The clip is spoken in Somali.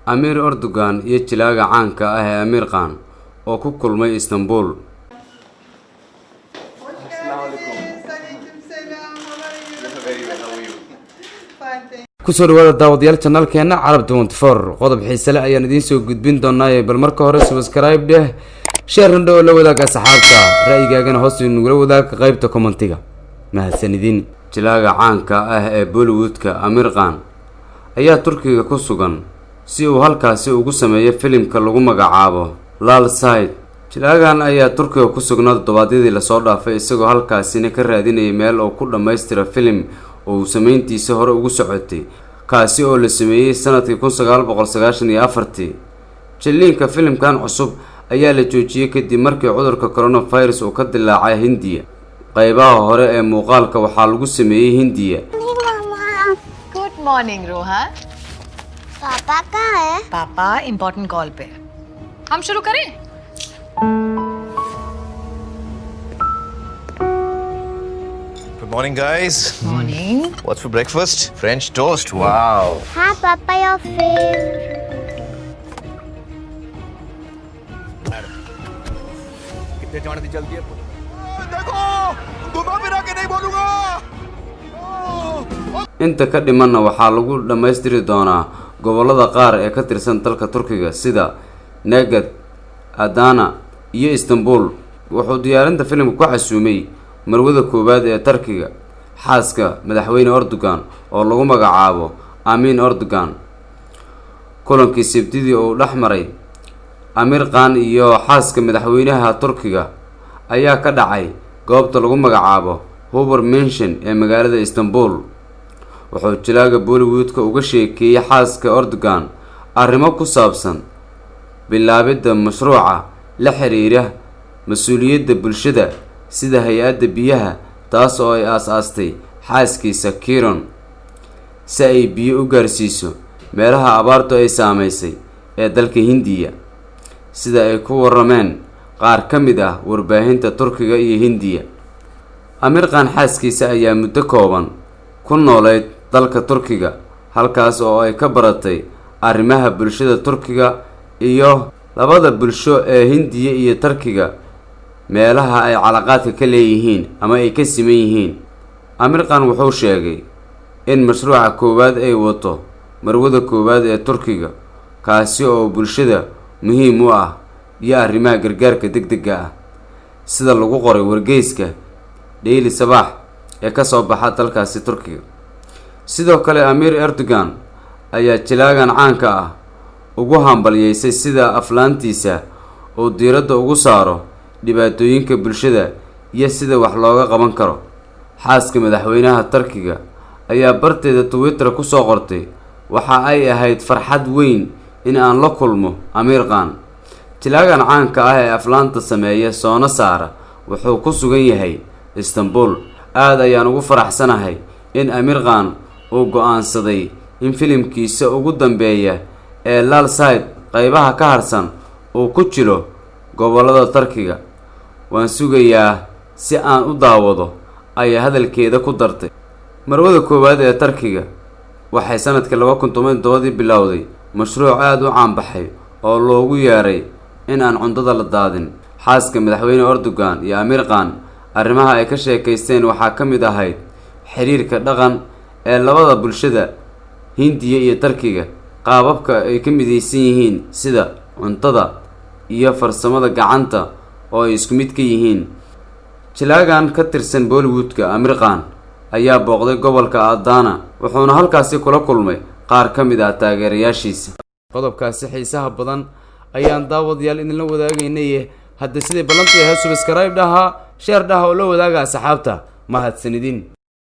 Amir Erdogan iyo jilaaga caanka ah ee Amir Khan oo ku kulmay Istanbul. kusoo dhawaada daawadayaal channelkeena Carab 24 qodob xiiso leh ayaan idiin soo gudbin doonaa bal marka hore subscribe dheh share oo la wadaaga saxaabta ra'yigaagana hoos inagula wadaaga qaybta commentiga mahadsanidin. jilaaga caanka ah ee Bollywoodka Amir Khan ayaa Turkiga ku sugan si uu halkaasi ugu sameeyo filimka lagu magacaabo Lal Side. jilaagan ayaa Turkiga ku sugnaa toddobaadyadii la soo dhaafay isagoo halkaasina ka raadinayay meel uu ku dhameystiro filim oo sameyntiisa hore ugu socotay kaasi oo la sameeyay sanadkii 1994. jiliinka filimkan cusub ayaa la joojiyay kadib markii cudurka coronavirus uu ka dilaacay Hindiya. qaybaha hore ee muuqaalka waxaa lagu sameeyay Hindiya. Good morning Rohan. पापा कहाँ है? पापा important call पे। हम शुरू करें? Good morning, guys. Morning. What's for breakfast? French toast. Wow. हाँ पापा your favorite. कितने जाने दी चलती है? देखो, घुमा फिरा के नहीं बोलूँगा. inta ka dhimanna waxaa lagu dhameystiri doonaa gobolada qaar ee ka tirsan dalka Turkiga sida Neged, Adana iyo Istanbul. wuxuu diyaarinta filimka ku xasuumay marwada koowaad ee Turkiga xaaska madaxweyne Erdogan oo lagu magacaabo Amin Erdogan. kulankii Sabtidii oo dhaxmaray Amir Khan iyo xaaska madaxweynaha Turkiga ayaa ka dhacay goobta lagu magacaabo Hoover Mansion ee magaalada Istanbul. wuxuu jilaaga Bollywoodka uga sheekeeyay xaaska Erdogan arrimo ku saabsan bilaabidda mashruuca la xiriira mas'uuliyadda bulshada sida hay'adda biyaha taas oo ay aasaastay xaaskiisa Kiron si ay biyo u gaarsiiso meelaha abaartu ay saameysay ee dalka Hindiya sida ay ku warameen qaar ka mid ah warbaahinta Turkiga iyo Hindiya. Amir Khan xaaskiisa ayaa muddo kooban ku nooleed dalka Turkiga halkaas oo ay ka baratay arrimaha bulshada Turkiga iyo labada bulsho ee Hindiya iyo Turkiga meelaha ay calaqaadka ka leeyihiin ama ay ka siman yihiin. Amir Khan wuxuu sheegay in mashruuca koowaad ay wato marwada koowaad ee Turkiga kaasi oo bulshada muhiim u ah iyo arrimaha gargaarka degdegga ah sida lagu qoray wargeyska Daily Sabah ee ka soo baxa dalkaasi Turkiga. sidoo kale Amir Erdogan ayaa jilaagan caanka ah ugu hambalyeysay sida aflaantiisa oo diiradda ugu saaro dhibaatooyinka bulshada iyo sida wax looga qaban karo. xaaska madaxweynaha Turkiga ayaa barteeda Twitter ku soo qortay waxa ay ahayd farxad weyn in aan la kulmo Amir Khan. jilaagan caanka ah ee aflaanta sameeya soona saara wuxuu ku sugan yahay Istanbul. aad ayaan ugu faraxsanahay in Amir Khan uu go'aansaday in filimkiisa ugu dambeeya ee Lal Side qaybaha ka harsan uu ku jiro gobolada Turkiga. waan sugayaa si aan u daawado ayaa hadalkeeda ku dartay. marwada koowaad ee Turkiga waxay sanadkii 2017 bilowday mashruuc aad u caan baxay oo loogu yeeray in aan cuntada la daadin. xaaska madaxweyne Erdogan iyo Amir Khan arrimaha ay ka sheekaysteen waxaa ka mid ahayd xiriirka dhaqan ee labada bulshada Hindiya iyo Turkiga, qaababka ay ka midaysan yihiin sida cuntada iyo farsamada gacanta oo ay isku mid ka yihiin. jilaagan ka tirsan Bollywoodka Amir Khan ayaa booqday gobolka Adana wuxuuna halkaasi kula kulmay qaar ka mid ah taageerayaashiisa. qodobkaasi xiisaha badan ayaan daawadayaal idinla wadaagaynay. hadda sidii ballantii ahaa subscribe dhaha share dhaha oo la wadaaga asxaabta mahadsanidin.